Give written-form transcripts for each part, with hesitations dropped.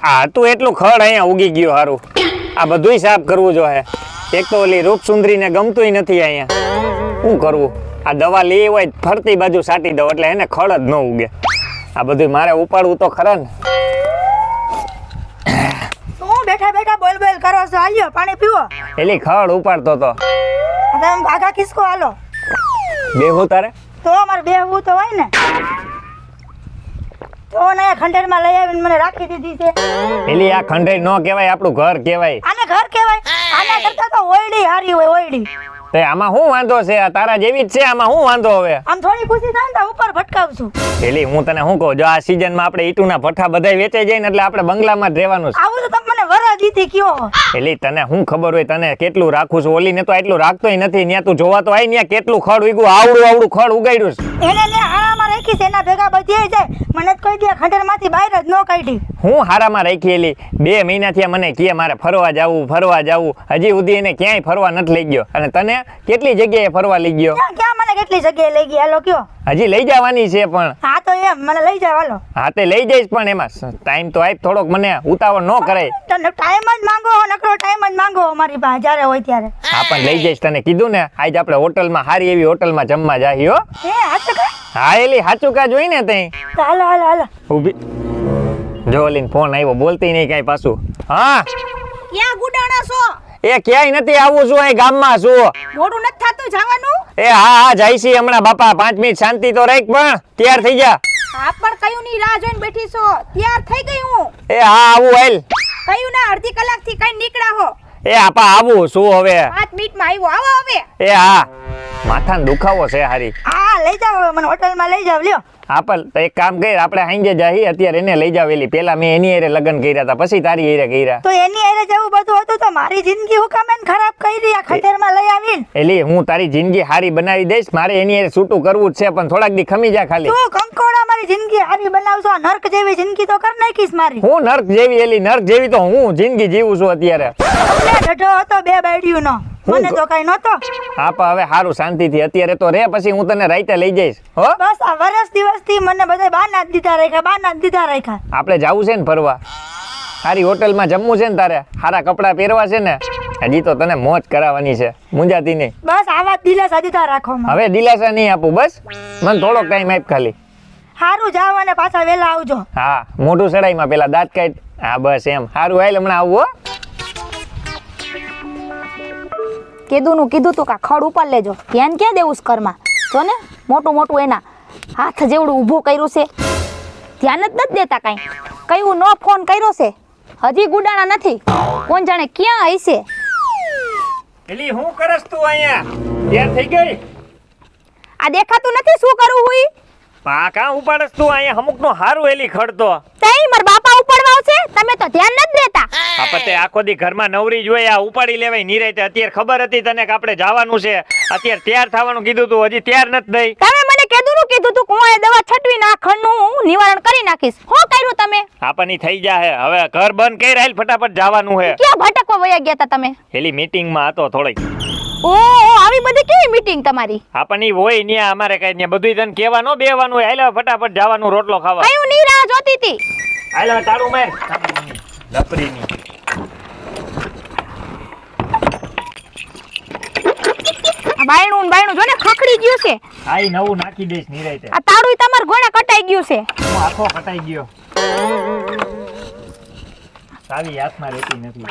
આ તું એટલું ખડ અહીંયા ઉગી ગયું હારું. આ બધુંય સાફ કરવું જોઈએ. એક તો ઓલી રૂપસુંદરીને ગમતુંય નથી અહીંયા. શું કરવું? આ દવા લઈ હોય ફરતી બાજુ સાટી દઉં એટલે એને ખડ જ ન ઉગે. આ બધું મારે ઉપાડવું તો ખરા ને. હું બેઠા બેઠા બોલ બોલ કરો છો? આલ્યો પાણી પીવો. એલી ખડ ઉપાડતો તો. તમે ભાગા ખિસકો હાલો. બેહું તારે? તો અમારે બેહવું તો હોય ને. તો ને ખંડેરમાં લઈ આવીને મને રાખી દીધી છે. એલી આ ખંડેર ન કહેવાય, આપણું ઘર કહેવાય. આને ઘર કહેવાય? આના કરતા તો ઓયડી હારી હોય, ઓયડી. તે આમાં શું વાંધો છે? આ તારા જેવી જ છે, આમાં શું વાંધો હવે? આમ થોડી ખુશી થાય ને તો ઉપર ભટકાવશું. એલી હું તને શું કહું, જો આ સીઝનમાં આપણે ઈટુના ભઠ્ઠા બધાય વેચાઈ જાય ને એટલે આપણે બંગલામાં જ રહેવાનું છે. આવું તો તમે મને વરા દીધી કયો. એલી તને શું ખબર હોય તને કેટલું રાખું છું? ઓલી ને તો એટલું રાખતોય નથી. ત્યાં તું જોવા તો આય, ત્યાં કેટલું ખડ ઉગ્યું, આવડું આવડું ખડ ઉગાડ્યું છે. એને ને આમાં રાખી છે, એના ભેગા બધી જાય. મને તો કહી દે ખંડેરમાંથી બહાર જ ન કાઢી. હું હારામાં રાખી એલી 2 મહિનાથી મને કહે મારે ફરવા જાવું. હજી સુધી એને ક્યાંય ફરવા નથી લઈ ગયો. અને તને કેટલી જગ્યાએ ફરવા લઈ ગયો? ક્યાં મને કેટલી જગ્યાએ લઈ ગઈ? હાલો કયો. હજી લઈ જવાની છે પણ. હા તો એમ મને લઈ જાવ હાલો. હા તે લઈ જઈશ પણ એમાં ટાઈમ તો આપ, થોડોક મને ઉતાવળ ન કરાય. તને ટાઈમ જ માંગો, નકરો ટાઈમ જ માંગો અમારી પાસે જ્યારે હોય ત્યારે. હા પણ લઈ જઈશ, તને કીધું ને. આજ આપણે હોટલમાં, સારી એવી હોટલમાં જમવા જાહી હો. હાચું કા? હા એલી સાચું કા જોઈ ને તઈ. હાલો હાલો હાલો. ઊભી જો ઓલીને ફોન આવ્યો, બોલતી નહીં કાંઈ પાછું. હા ક્યાં ગુડાણા છો? એ ક્યાંય નથી, આવું છું અહીં ગામમાં છું. મોડું નથી થતું જવાનું? એ હા જાય છે હમણાં. બાપા 5 મિનિટ શાંતિ તો રાખ, પણ તૈયાર થઈ જા. હા પણ કયું ની રાહ જોઈને બેઠી છો? તૈયાર થઈ ગઈ હું. એ હા આવું હાલ. કયું ના અડધી કલાક થી કઈ નીકળ્યા હો? એ આપા આવું શું હવે? 5 મિનિટમાં આવ્યો. આવો હવે. એ હા માથાનો દુખાવો છે હારી. હા લઈ જાવ હવે મને, હોટલમાં લઈ જાવ. લ્યો આપલ તો એક કામ કર, આપણે હાંજે જાહી, અત્યારે એને લઈ જાવ. એલી પેલા મેં એની હારે લગ્ન કર્યા હતા, પછી તારી હારે કર્યા. તો એની હારે જવું બધું હતું તો મારી જિંદગી હું કામ એને ખરાબ કરી? આ ખંડેરમાં લઈ આવીને. એલી હું તારી જિંદગી હારી બનાવી દઈશ. મારે એની હારે છૂટું કરવું જ છે, પણ થોડાક દી ખમી જા ખાલી. તું કંકોડા મારી જિંદગી હારી બનાવશો? નર્ક જેવી જિંદગી તો કર નાખીશ મારી. હું નર્ક જેવી? એલી નર્ક જેવી તો હું જિંદગી જીવું છું અત્યારે. એટલે ઢઢો હતો 2 બાયડીયું નો, મને તો કઈ નતો. આપા હવે હારું શાંતિથી અત્યારે તો રે, પછી હું તને રાઈતે લઈ જઈશ હો. બસ આ વર્ષ દિવસથી મને બધા બાના જ દીધા રાખ્યા. આપણે જાવું છે ને ફરવા, સારી હોટલમાં જમવું છે ને, તારે સારા કપડાં પહેરવા છે ને. હજી તો તને મોજ કરાવવાની છે, મુંજાતી નહીં. બસ આવા દિલાસા દીધા રાખો. હવે દિલાસા નહીં આપું, બસ મને થોડોક ટાઈમ આપ ખાલી. હારું જાવ અને પાછા વેલા આવજો. હા મોઢું સડાઈમાં પેલા દાંત કાઢ. હા બસ એમ. હારું હાલ હમણાં આવું હો. કીધું તું કા ખડ ઉપર લેજો, ધ્યાન ક્યાં દેવું કરમાં? જો ને મોટું એના હાથ જેવડું ઊભું કર્યું છે, ધ્યાન જ નથી દેતા કાંઈ. કયું નો ફોન કર્યો છે, હજી ગુડાણા નથી. કોણ જાણે ક્યાં હશે. એલી હું કરસ તું અહીંયા? તૈયાર થઈ ગઈ? આ દેખાતું નથી શું કરવું હોય? પા કાં ઉપાડસ તું અહીંયા? અમુકનો હારું એલી ખડતો. તઈ મારા બાપા ઉપાડવા આવશે, તમે તો ધ્યાન નથી દેતા. આપતે આખો દી ઘરમાં નવરી જોઈ, આ ઉપાડી લેવાય નિરાયતે. અત્યારે ખબર હતી તને કે આપણે જવાનું છે, અત્યારે તૈયાર થવાનું કીધું તું, હજી તૈયાર નથી થઈ. તમે મને કીધું તું હું આ દવા છટવી ના ખડનું નિવારણ કરી નાખીશ. શું કર્યું તમે? આપની થઈ જાહે. હવે ઘર બંધ કરી રાઈલ, ફટાફટ જવાનું છે. ક્યાં ભટકવા વયા ગયા હતા તમે? એલી મીટિંગમાં હતો થોડીક. ઓહો આવી બધી કેવી મીટિંગ તમારી? આપની હોય ન્યા અમારે કઈ ન્યા બધું તને કહેવાનું બેવાનું હોય. હાલ ફટાફટ જવાનું રોટલો ખાવા. કયું ની રાહ જોતી હતી? હાલ તારું માર લપરીની. બાયણું જો ને ખખડી ગયું છે. આઈ નવું નાખી દઈશ નિરાયતે. આ તાળું તમાર ગોળા કટાઈ ગયું છે. હું આખો કટાઈ ગયો. સાવી હાથમાં રહેતી નથી.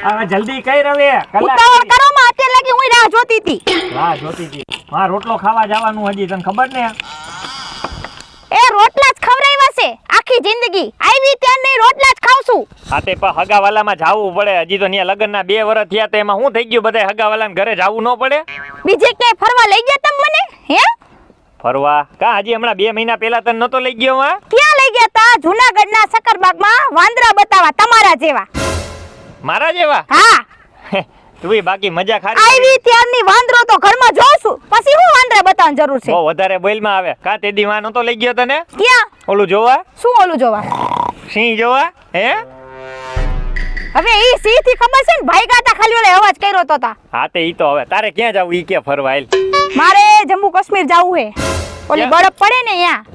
આ જલ્દી કઈ રવે. ઉતાવળ કરો માં, અત્યારે લાગી હું રાહ જોતી હતી. વાહ જોતી હતી. હા રોટલો ખાવા જવાનું હજી તને ખબર ને? એ રોટલા જ ખવરાવ્યા છે આખી જિંદગી. આવી ત્યાં નહીં રોટલા જ ખાવશું. હા તે પણ હગાવાલામાં જાવું પડે. હજી તો ન્યા લગ્નના 2 વર્ષ થયા, તો એમાં શું થઈ ગયું? બધા હગાવાલાને ઘરે જાવું ન પડે? બીજે ક્યાંય ફરવા લઈ ગયા તમે મને? હે ફરવા કા? હજી હમણાં 2 મહિના પહેલા તને નતો લઈ ગયો? હા ક્યાં લઈ ગયા તા? જૂનાગઢના સકરબાગમાં વાંદરા બતાવા તમારા જેવા. મારા જેવા? હા તુંય બાકી મજા ખારી. આવી ત્યારની વાંદરો તો ઘરમાં જોઉં છું, પછી હું વાંદરા બતાવવાની જરૂર છે? બહુ વધારે બોલમાં આવે. કા તે દી માં નતો લઈ ગયો તને? ક્યાં? ઓલું જોવા. શું ઓલું જોવા? સિંહ જોવા. હે હવે ઈ સી થી ખબર છે ને, ભાઈ ગાતા ખાલી ઓલે અવાજ કર્યો તો તા. હા તે ઈ તો હવે તારે ક્યાં જાવું? ઈ કે ફરવા હાલ. મારે જમ્મુ કાશ્મીર જાવું હે. ઓલી ક્યાં? બરફ પડે ને ત્યાં.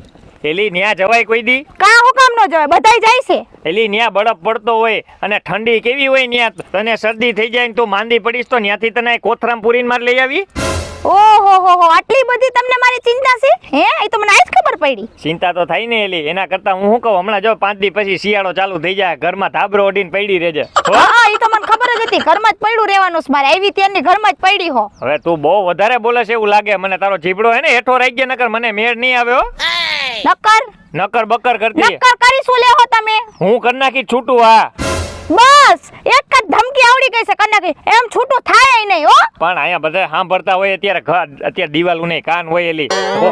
એલી ન્યા જવાય કોઈ દી? કા હું કામ કેમ ન જવાય? બધાય જાય છે. એલી ન્યા બરફ પડતો હોય અને ઠંડી કેવી હોય ન્યા, તને શરદી થઈ જાય ને તું માંદી પડીશ તો ન્યાથી તને કોથરામ પૂરીને માર લઈ આવી. ઓહો હો હો, આટલી બધી તમને મારી ચિંતા છે? હે, એ તો મને આજ ખબર પડી. ચિંતા તો થાય ને એલી, એના કરતા હું શું કહું, હમણાં જો 5 દી પછી શિયાળો ચાલુ થઈ જાય, ઘરમાં ધાબરો ઓઢીને પડી રહેજે. હો? હા, એ તો મને ખબર જ હતી. ઘરમાં જ પડ્યું રહેવાનું છે મારે. આવી ત્યારની ઘરમાં જ પડી હો. હવે તું બહુ વધારે બોલે છે એવું લાગે મને. તારો જીભડો હે ને હેઠો રહી ગયા, નકર મને મેળ નહીં આવ્યો. નકર બકર કરતી નક્કર કરીશું લેહો તમે. હું કરી નાખી છૂટું. હા બસ એક જ ધમકી આવડી ગઈ છે કન્યા, એમ છૂટું થાય નહીં હો. પણ અહીંયા બધા સાંભળતા હોય અત્યારે દિવાલું નહીં કાન હોય એલી.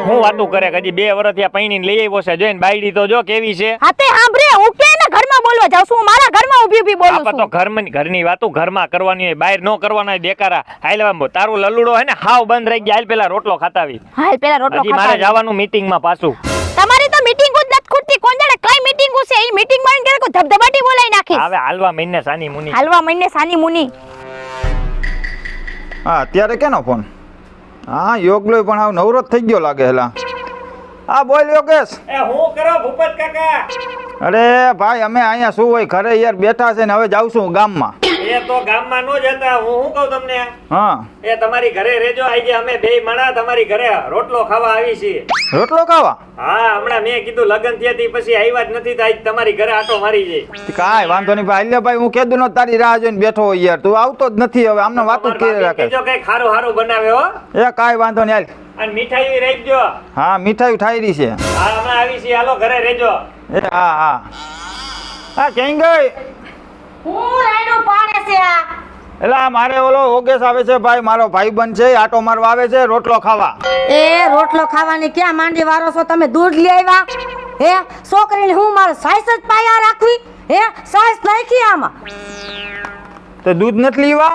હું વાતું કરે હજી 2 વર્ષ ત્યાં પૈણીને લઈ આવ્યો છે, જોઈને બાયડી તો જો કેવી છે. હા તે સાંભળે, હું કે ને ઘરમાં બોલવા જાઉં છું, મારા ઘરમાં ઊભી બોલું આપા છું. તો ઘરની વાતું ઘરમાં કરવાની હોય, બહાર નો કરવાના હોય. દેકારા હાલ તારું લલુડો હે ને હાવ બંધ રહી ગયા. હાલ પેલા રોટલો ખાતા આવી. હાલ પેલા રોટલો હજી મારે જવાનું મીટિંગ માં પાછું. તમારી તો મીટિંગ જ નથી ખૂટતી. કોણ જાણે કઈ મીટિંગ છે? એ મીટિંગ માં કે કોઈ ધબધબાટી બોલાઈ નાખી. હવે હાલવા મહિને સાની મુની. હાલવા મહિને સાની મુની. હા અત્યારે કેનો ફોન? હા યોગલો પણ આવ નવરો થઈ ગયો લાગે. હેલા હા બોલ યોગેશ. હું કરો ભૂપત કાકા? અરે ભાઈ અમે અહીંયા શું હોય ઘરે યાર બેઠા છે ને હવે જાઉં છું ગામમાં. એ તો ગામમાં નો જતા. હું શું કહું તમને, હા એ તમારી ઘરે રેજો. આજે અમે 2 માણા તમારી ઘરે રોટલો ખાવા આવી છીએ. રોટલો ખાવા? હા, હમણાં મેં કીધું લગન થયાથી પછી આવ્યા જ નથી, તો આજ તમારી ઘરે આટો મારી જાય. કાંઈ વાંધો નહીં ભાઈ. લે ભાઈ હું કીધું નો તારી રાહ જોઈને બેઠો હોય યાર, તું આવતો જ નથી. હવે આમને વાતો જ કરી રાખે. જો કઈ ખારું હારું બનાવે હો. એ કાંઈ વાંધો નહીં હાલ. અને મીઠાઈ રાખજો. હા મીઠાઈ ઠાયરી છે. હા હમણાં આવી છીએ, હાલો ઘરે રેજો. એ હા હા હા ક્યાં ગઈ? હું રાયડો પાડે છે આ. એટલે મારે ઓલો યોગેશ આવે છે ભાઈ, મારો ભાઈબંધ છે, આટો મારવા આવે છે રોટલો ખાવા. એ રોટલો ખાવાની ક્યાં માંડી વારો છો તમે? દૂધ લઈ આવ્યા? હે છોકરીને હું મારે સાઈસ જ પાયા રાખવી? હે સાઈસ નાખી આમાં? તો દૂધ નથી લેવા?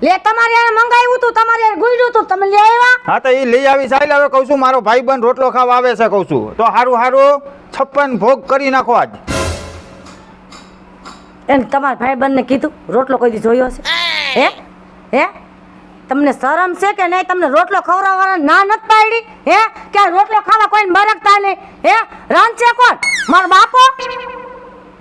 લે તમારે આ મંગાવ્યું તું, તમારે આ ગુંજ્યું તું, તમે લઈ આવ્યા? હા તો એ લઈ આવી સાહેબ. હવે કહું છું મારો ભાઈબંધ રોટલો ખાવા આવે છે, કહું છું તો હારું હારું 56 ભોગ કરી નાખો આજ. એમ તમારા ભાઈબંધને કીધું રોટલો કોઈ દી જોયો છે? હે તમને શરમ છે કે નહીં? તમને રોટલો ખવડાવવાના ના નથી પાડી? હે કે આ રોટલો ખાવા કોઈને મરકતા નહીં? હે રાંધશે કોણ? મારો બાપો?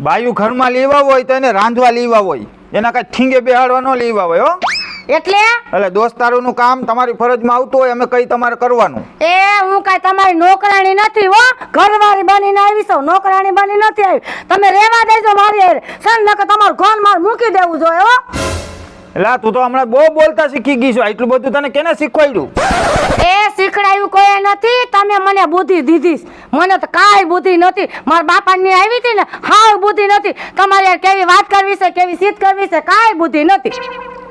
બાયું ઘરમાં લેવા હોય તો એને રાંધવા લેવા હોય, એના કાંઈ ઠીંગે બેહાડવા ન લેવા હોય. હો એટલે દોસ્તારોનું કામ તમારી ફરજમાં આવતું હોય, અમે કઈ તમારે કરવાનું. એ હું કાંઈ તમારી નોકરાણી નથી હો, ઘરવાળી બનીને આવી છું, નોકરાણી બની નથી આવી. તમે રહેવા દેજો મારી હારે. સર નકર તમારું ઘર માર મૂકી દેવું જોઈએ હો. એટલે તું તો હમણાં બહુ બોલતા શીખી ગઈ છો. એટલું બધું તને કેને શીખવાડ્યું? એ શીખડાયું કોઈ નથી, તમે મને બુદ્ધિ દીધી. મને તો કાંઈ બુદ્ધિ નથી. મારા બાપાની આવી હતી ને હાવ બુદ્ધિ નથી. તમારે યાર કેવી વાત કરવી છે, કેવી સીત કરવી છે, કાંઈ બુદ્ધિ નથી.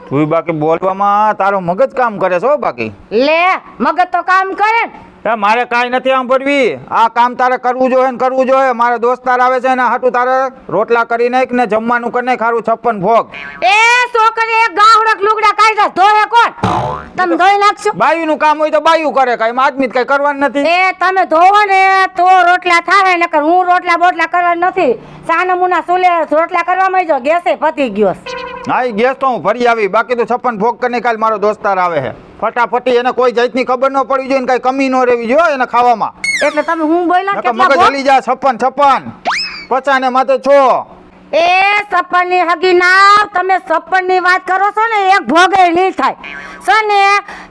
તું બાકી બોલવામાં તારો મગજ કામ કરે છે. બાકી લે મગજ તો કામ કરે ને. મારે કાંઈ નથી સાંભળવી. આ કામ તારે કરવું જોઈએ ને કરવું જોઈએ. મારા દોસ્તાર આવે છે ને હાટું તારે રોટલા કરી નાખ ને જમવાનું કરી નાખ. ખારું 56 ભોગ. એ છોકરી એક ગાહડક લુગડા કાઢ્યા ધોયે કોણ? તમે ધોઈ નાખશો? બાયુનું કામ હોય તો બાયું કરે, કાંઈ આદમી કઈ કરવાનું નથી. એ તમે ધોવો ને તો રોટલા થાય, નકર હું રોટલા બોટલા કરવા નથી. સાના મુના સુલે રોટલા કરવામાં જો ગેસે પતી ગયો. હા એ ગેસ તો હું ભરી આવી. બાકી તો 56 ભોગ કરીને કાલ મારો દોસ્તાર આવે છે. ફટાફટી એને કોઈ જાતની ખબર ન પડી જોઈએ, કઈ કમી ન રહેવી જોઈએ એને ખાવામાં. એટલે તમે હું બોલ્યા નકર મગજ હલી જા. 56 50 ને માથે 6. એ 56 ની હગી ના, તમે 56 ની વાત કરો છો ને, એક ભોગે નહીં થાય છે ને.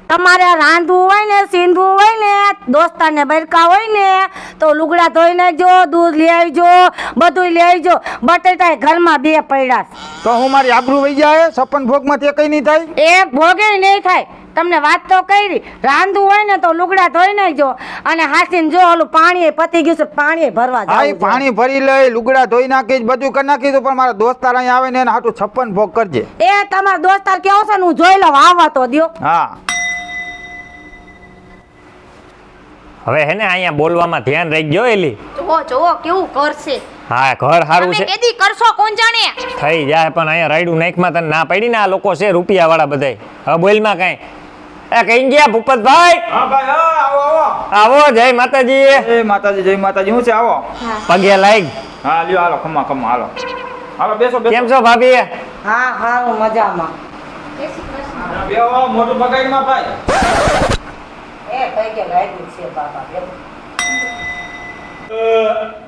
તમારે રાંધવું હોય ને, સીંધવું હોય ને, દોસ્તારને બરકા હોય ને તો લુગડા ધોઈ નાખજો, દૂધ લઈ આવજો, બધું લઈ આવજો. બટેટા ઘરમાં 2 પડ્યા તો હું મારી આબરૂ વહી જાય? 56 ભોગ માંથી કઈ નહીં થાય? એક ભોગે નહીં થાય. તમને વાત તો કરી. રાંધવું હોય ને તો લુગડા ધોઈ નાખજો અને હાસીને જો ઓલું પાણી પતી ગયું છે, પાણી ભરવા હા જાવ. પાણી ભરી લઈ, લુગડા ધોઈ નાખી, બધું કરી નાખીશું. પણ મારા દોસ્તાર અહીંયા આવે ને એને હાટું 56 ભોગ કરજે. એ તમારો દોસ્તાર કેવો છે ને હું જોઈ લઉં. આવવા તો દ્યો. હા હવે હે ને અહીંયા બોલવામાં ધ્યાન રાખજો એલી. જોવો કેવું કરશે. હા ઘર સારું તમે છે, કેદી કરશો કોણ જાણે. થઈ જાય. પણ અહીંયા રાયડું નાખમાં તને ના પડી ને. આ લોકો છે રૂપિયા વાળા બધાય. હવે બોલમાં કાંઈ એ કઈ ગયા ભૂપતભાઈ? હા ભાઈ હા આવો આવો આવો. જય માતાજી. એ માતાજી જય માતાજી. હું છે આવો. પગે લાગ. હા લ્યો હાલો ખમા ખમા હાલો હાલો બેસો બેસો. કેમ છો ભાભી? હા હારું મજામાં. બેહો મોટું પગાઈમાં ભાઈ. એ કઈ કે લાગ્યું છે બાબા.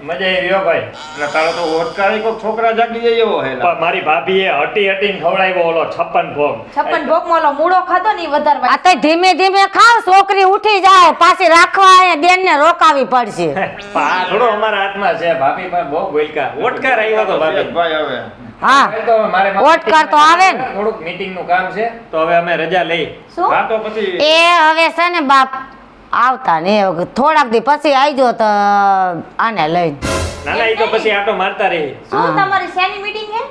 મજા આવી ભાઈ. એટલે તારો તો ઓટકારી કોક છોકરા જાગી જાય એવો હે પણ મારી ભાભીએ હટીને ખવડાવ્યો ઓલો 56 ભોગ. 56 ભોગ મોલો મૂળો ખાધો ને વધારવા. આ તો ધીમે ધીમે ખાવ, છોકરી ઉઠી જાય પાછી રાખવા એ બેન ને રોકાવી પડશે. પણ આ થોડો અમારા હાથમાં છે. ભાભી પણ બહુ બોલકા. ઓટકાર આવ્યો તો ભાભી. ભાઈ હવે હા તો મારે ઓટકાર તો આવે ને. થોડુંક મીટિંગ નું કામ છે તો હવે અમે રજા લઈ. શું? હા તો પછી એ હવે છે ને બાપ આવતા ને થોડાક દી પછી આવજો તો આને લઈને. ના ના એ તો પછી આટો મારતા રહી. શું તમારી શેની મીટિંગ હે?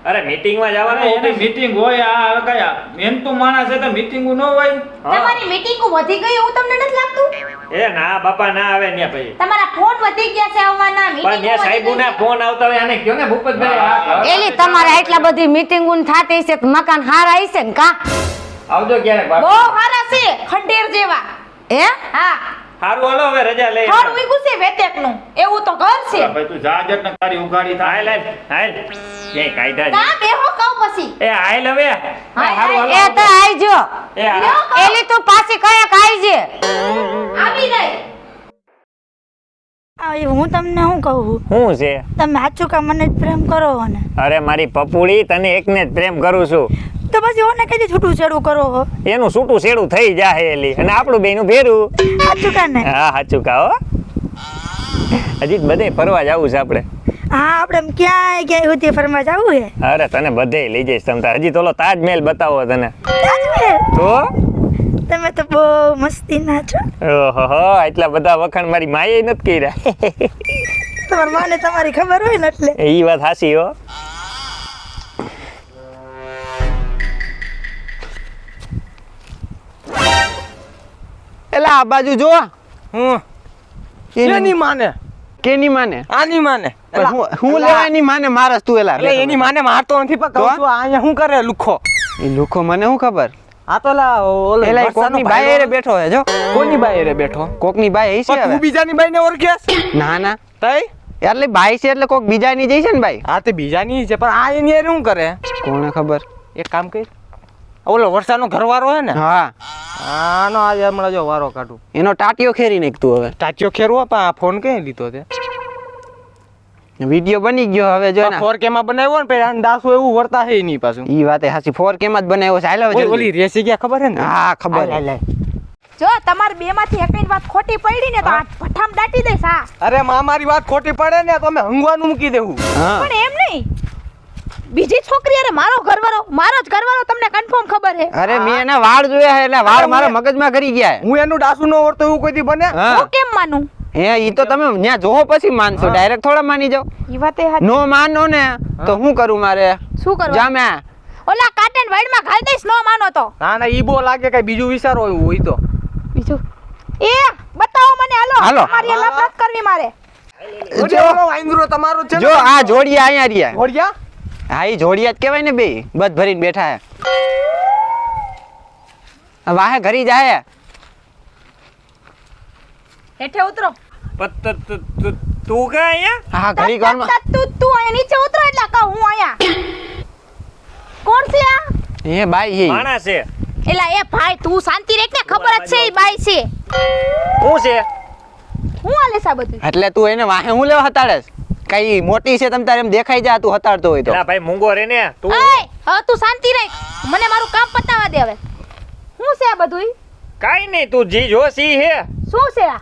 અરે મીટિંગ માં જવાનું એની મીટિંગ હોય. આ કયા મહેનતુ માણસ છે તો મીટિંગ ન હોય. તમારી મીટિંગ વધી ગઈ એવું તમને નથી લાગતું? એ ના બાપા ના આવે ને ભાઈ. તમારા ફોન વધી ગયા છે આવવાના પણ મીટિંગ ત્યાં સાહેબોના ફોન આવતા હોય આને કયો ને ભૂપતભાઈ આ ઘર એલી તમારે આટલા બધી મીટિંગો થતી છે તો મકાન હારા હશે ને કા? આવજો ક્યારેક બહુ બાપા. સારા છે ખંડેર જેવા. હે હા હારું હાલો હવે રજા લઈ. ઘર ઉઈગું છે વેતેકનું એવું તો ઘર છે. ભાઈ તું જા જટ ને તારી ઉઘાડી હાલ થાય. હાલ કે કાયદા કા બેહો કહું પછી. એ હાલ હવે હારું એ તો આવજો. એ હા. લ્યો કહું. એલી તું પાછી કયા આવજે. આવી ગઈ. હું તમને શું કહું, શું છે? તમે સાચું કા મને જ પ્રેમ કરો હો ને, અરે મારી પપુડી તને એકને જ પ્રેમ કરું છું. તો પછી ઓને કઈ છૂટું છેડું કરો હો, એનું છૂટું છેડું થઈ જાય એલી અને આપણું બેનું ભેરું. સાચું કા ને? હા સાચું કહો. હજી બધે ફરવા જવું છે આપણે. હા આપણે એમ ક્યાંય સુધી ફરવા જવું હે. અરે તને બધે લઈ જઈશ તમ તાર. હજી તો ઓલો તાજમહેલ બતાવો તને. તાજમહેલ? તો તમે તો બહુ મસ્તી ના છો. ઓહો એટલા બધા વખાણ મારી માએ નથી કર્યા. તમારી માને તમારી ખબર હોય ને એટલે. ઈ વાત હાસી હો. એલા આ બાજુ જો. હું એની એની માને કેની માને? આની માને પણ હું લેવા એની માને મારસ તું એલા. એટલે એની માને મારતો નથી પણ કહું છું અહીંયા શું કરે લુખો. એ લુખો મને શું ખબર? આ તો લા ઓલો એલા ઈ વરસાદનો કોકની ભાઈ બાઈ બેઠો હે જો. કોની બાઈ રે બેઠો કોકની બાઈ હશે પણ તું હવે. બીજાની બાઈને ઓળખેસ ના ના તઈ એટલે બાઈ છે એટલે કોક બીજાની જઈ છે ને બાઈ. આ તે બીજાની છે પણ આ એની હારે શું કરે કોને ખબર? એક કામ કર ઓલો વરસાદનો ઘરવાળો હે ને હા આનો આજે હમણાં જો વારો કાઢું એનો ટાટિયો ખેરી નાખતું હવે. ટાચિયો ખેરવો પણ આ ફોન કઈ લીધો તે વિડિયો બની ગયો હવે જો ને. 4K માં બનાવ્યો ને પછી આને દાસુ એવું વર્તા હે નહીં પાછું ઈ વાતે હાસી 4K માં જ બનાવ્યો છે. હાલ હવે ઓલી જલ્દી. રેસી ગયા ખબર હે ને હા ખબર. હાલ, હાલ, જો તમાર બે માંથી એકની વાત ખોટી પડી ને તો આ ભઠ્ઠામ દાટી દઈશ. હા અરે માં મારી વાત ખોટી પડે ને તો અમે હંગવાનું મૂકી દેવું હા પણ એમ નહીં, બીજી છોકરી અરે મારો જ ઘરવાળો તમને કન્ફર્મ ખબર હે. અરે મેં એના વાળ જોયા એટલે વાળ મારા મગજમાં કરી ગયા. હું એનું દાસુ નો ઓળતો એવું કોઈ દી બને હા હું કેમ માનું? હે ઈ તો તમે ન્યા જોવો પછી માનશો. ડાયરેક્ટ થોડા માની જાવ. ઈ વાત એ નો માનો ને તો શું કરું મારે? શું કરવા? જામે ઓલા કાટન વાડમાં ઘાલ દઈશ નો માનો તો. ના ના ઈ બો લાગે કઈ બીજું વિચારો હોય તો બીજું એ બતાવો મને. હાલો હાલો. તમારી લપ નથી કરવી મારે. ઓલો આંદ્રો તમારો છે જો આ જોડિયા અહીંયા રહ્યા. ઘોડિયા હા ઈ જોડિયા જ કહેવાય ને બે બધ ભરીને બેઠા હે. વાહે ઘરી જાય. હેઠે ઉતરો. તું કા અહીંયા? હા ઘરી ઘરમાં તું અહીંયા નીચે ઉતરો એટલે કહું હું અહીંયા. કોણ છે આ? હે બાઈ હે. માણસ છે. એલા એ ભાઈ તું શાંતિ રેખ ને, ખબર જ છે ઈ બાઈ છે. શું છે? હું આલે સા બધું. એટલે તું એને વાહે હું લેવા હતાડેસ? કઈ મોટી છે તમ તારે એમ દેખાઈ જા તું હતાડતો હોય તો. એલા ભાઈ મૂંગો રે ને તું. એય હવે તું શાંતિ રાખ, મને મારું કામ પતાવા દે હવે. શું છે આ બધું? કાઈ નહીં તું જી જોશી હે. શું છે આ?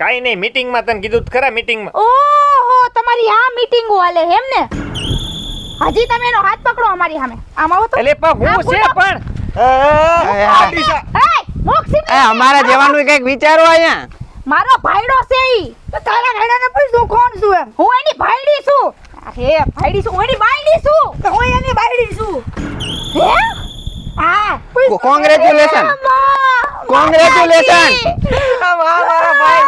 કાઈ નહીં મીટિંગ માં તને કીધું તો ખરા મીટિંગ માં. ઓહો તમારી આ મીટિંગો હાલે એમ ને? હજી તમે એનો હાથ પકડો અમારી સામે. આમ આવો તો. એટલે પણ હું છે પણ એય મોક્ષી એ અમારા જેવાનું કઈક વિચારો અહીંયા. મારો ભાઈડો છે ઈ. તો તારા ઘરડાને પૂછ કોણ છું એમ. હું એની ભાઈડી છું. અરે ભાઈડી છું, હું એની બાયડી છું. તો હું એની બાયડી છું. હે? હા કોંગ્રેચ્યુલેશન. કોંગ્રેચ્યુલેશન. મારા ભાઈ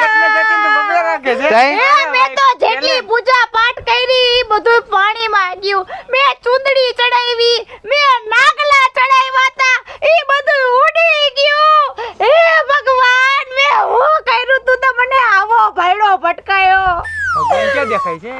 એકને જતીન તો બબે રાખે છે તઈ એ મેં તો જેટલી પૂજા પાઠ કરી ઈ બધું પાણીમાં ગયું. મેં ચૂંદડી ચડાવી, મેં નાગલા ચડાવ્યા હતા, ઈ બધું ઉડી ગયું. હે ભગવાન, મેં હું કર્યું તું તો મને આવો ભાઈડો ભટકાયો. ભગવાન ક્યાં દેખાય છે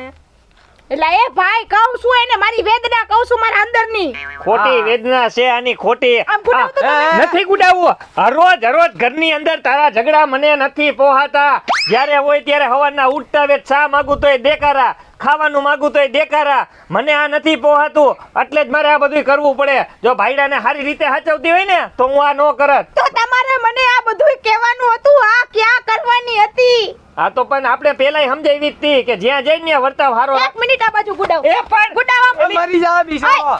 એટલે એ ભાઈ કહું કહું છું એને મારી વેદના કહું છું મારા અંદરની. ખોટી વેદના છે આની ખોટી. આમ ગુડાવતો આ, નથી ગુડાવવું. હરોજ ઘરની અંદર તારા ઝઘડા મને નથી પોહાતા. જ્યારે હોય ત્યારે હવારના ઉઠતા વેત ચા માગું તોય દેકારા, ખાવાનું માગું તોય દેકારા. મને આ નથી પોહાતું, એટલે જ મારે આ બધું કરવું પડે. જો ભાઈડાને સારી રીતે સાચવતી હોય ને તો હું આ ન કરત. તો તમારે મને આ બધું કહેવાનું હતું, આ ક્યાં કરવાની હતી? આ તો પણ આપણે પેલાય સમજાવી હતી કે જ્યાં જઈને ત્યાં વર્તાવ હારો. એક મિનિટ આ બાજુ ગુડાવ. એ પણ ગુડાવ. મરી જા બિચારો.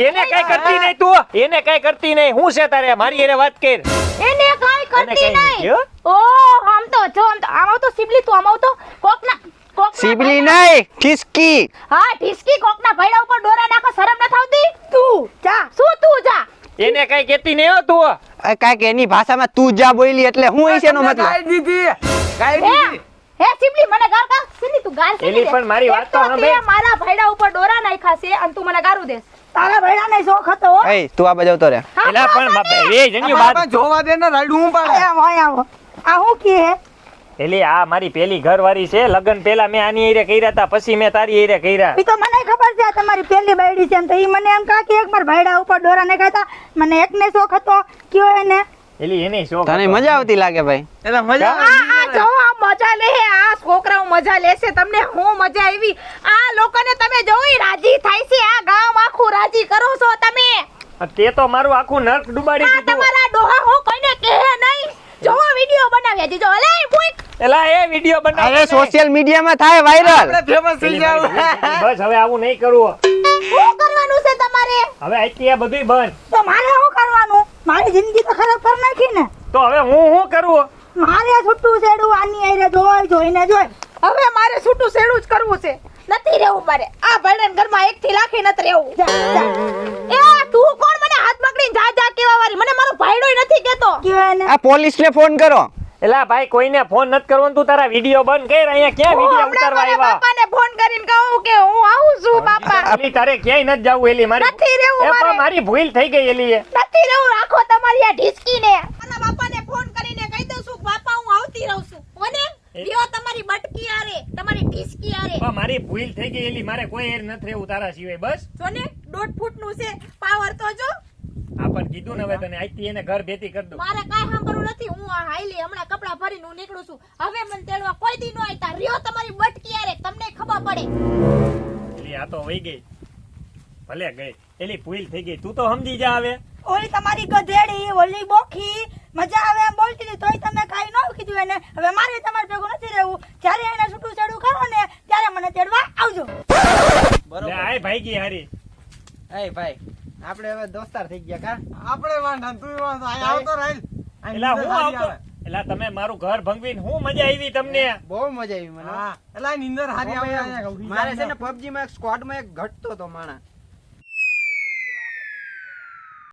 એને કઈ કરતી નહીં તું, એને કઈ કરતી નહીં. હું છે તારે મારી એને વાત કર. એને કાઈ કરતી કાંઈ નહીં, નહીં. હો? ઓ આમ તો જો આમ તો આવ તો સિબલી તું આમ તો કોકના સીબલી નહીં ઠીસકી. હા ઠીસકી કોકના ભાઈડા ઉપર દોરા નાખો શરમ ન થાવતી? તું જા શું તું જા. એને કઈ કેતી નહીં હો તું. કાંઈક એની ભાષામાં તું જા બોલી એટલે હું હશે એનો મતલબ. ગાય દીધી ગાય હે દીધી. હે સિબલી મને ગાર કા સિબલી તું ગાર એલી પણ મારી વાત તો સાંભળ. તે મારા ભાઈડા ઉપર દોરા નાખ્યા છે અને તું મને ગારું દેસ. તારા ભેડાને શોખ હતો હો. એ તું આ બજાવતો રે. હા, એલા પણ એ જન્યુ બાપા બાદ. જોવા દે ને રાયડું હું પાડે. આવો આવો આ હું કે હે એલી આ મારી પેલી ઘરવાળી છે. લગન પેલા મેં આની હારે કર્યા હતા, પછી મેં તારી હારે કર્યા. ઈ તો મને ખબર છે આ તમારી પહેલી બાયડી છે એમ તો ઈ મને એમ કહે કે એકવાર ભાઈડા ઉપર દોરા નાખ્યા હતા. મને એકને શોખ હતો કયો એને એલી એને શોખ તને હતો. મજા આવતી લાગે ભાઈ. એટલે મજા આ જો આ મજા લે આ છોકરાઓ મજા લેશે. તમને હું મજા આવી? આ લોકોને તમે જોઈ રાજી થાય છે. આ ગામ આખું રાજી કરો છો તમે. તે તો મારું આખું નર્ક ડુબાડી આ દીધું. તમારા ડોહા હું કોઈને કહે નહીં. જોવો વિડિયો બનાવ્યા છે જો અલે ભૂખ. એલા એ વિડિયો બનાવ. અરે સોશિયલ મીડિયામાં થાય વાયરલ. આપણે ફેમસ થઈ જાવ. બસ હવે આવું નહીં કરવું. શું કરવાનું છે તમારે? હવે આજથી આ બધુંય બંધ. તો મારે શું કરવાનું? મારી જિંદગી તો ખરાબ કરી નાખી ને. તો હવે હું શું કરું? મારે છૂટું છેડું આની આરે જોઈને જોઈ. હવે મારે છૂટું સેડું જ કરવું છે. નથી રહેવું મારે. આ ભાઈડાના ઘરમાં એકથી લાખી નથી રહેવું. એ તું કોણ મને હાથ પકડીને જા જા કેવા વાળી? મને મારો ભાઈડોય નથી કેતો. કયો એને આ પોલીસને ફોન કરો. એલા ભાઈ કોઈને ફોન નથી કરવાનો. તું તારા વિડિયો બંધ કર. અહીંયા ક્યાં હું વિડિયો હમણાં ઉતારવા મારા આવ્યા? બાપાને ફોન કરીને કહું કે હું આવું છું બાપા. એલી તારે ક્યાંય નથી જવું. એલી મારી નથી રહેવું એ પણ મારે. મારી ભૂલ થઈ ગઈ. એલી એ નથી રહેવું. રાખો તમારી આ ઢીસકીને. મારા બાપાને ફોન કરીને કહી દઉં છું બાપા હું આવતી રહું છું. કોને? લ્યો તમારી બટકી આરે, તમારી ઢીસકી આરે. પણ મારી ભૂલ થઈ ગઈ. એલી મારે કોઈ હેર નથી રહેવું તારા સિવાય. બસ જોને 1.5 ફૂટનું છે પાવર તો જો. આ પણ કીધું ને હવે તને આજથી એને ઘર ભેતી કરી દઉં. મારે કાઈ સાંભળવું નથી. હું આ હાઈલી હમણાં કપડાં ભરીને હું નીકળું છું. હવે મને તેડવા કોઈ દી નો આવતા. રિયો તમારી બટકી આરે, તમને ખબર પડે. એલી આ તો વહી ગઈ. ભલે ગઈ. એલી ભૂલ થઈ ગઈ. તું તો સમજી જા હવે. ઓલી તમારી ગધેડી ઓલી બોખી મજા આવે એમ બોલતી હતી તોય તમે કાઈ ન કીધું એને. હવે મારે તમારે ભેગું નથી રહેવું. જ્યારે એને છૂટું છેડું કરો ને ત્યારે મને તેડવા આવજો. લે આય ભાઈગી હારી. એ ભાઈ આપણે હવે દોસ્તાર થઈ ગયા કા? આપણે વાંધા તું વાંધો અહીં આવતો રાઈલ. એલા હું આવતો. એલા તમે મારું ઘર ભંગવીને હું મજા આવી તમને? બહુ મજા આવી મને. હા એલા નીંદર હારી આવે. મારે છે ને PUBG માં એક સ્ક્વોડ માં એક ઘટતો તો માણા.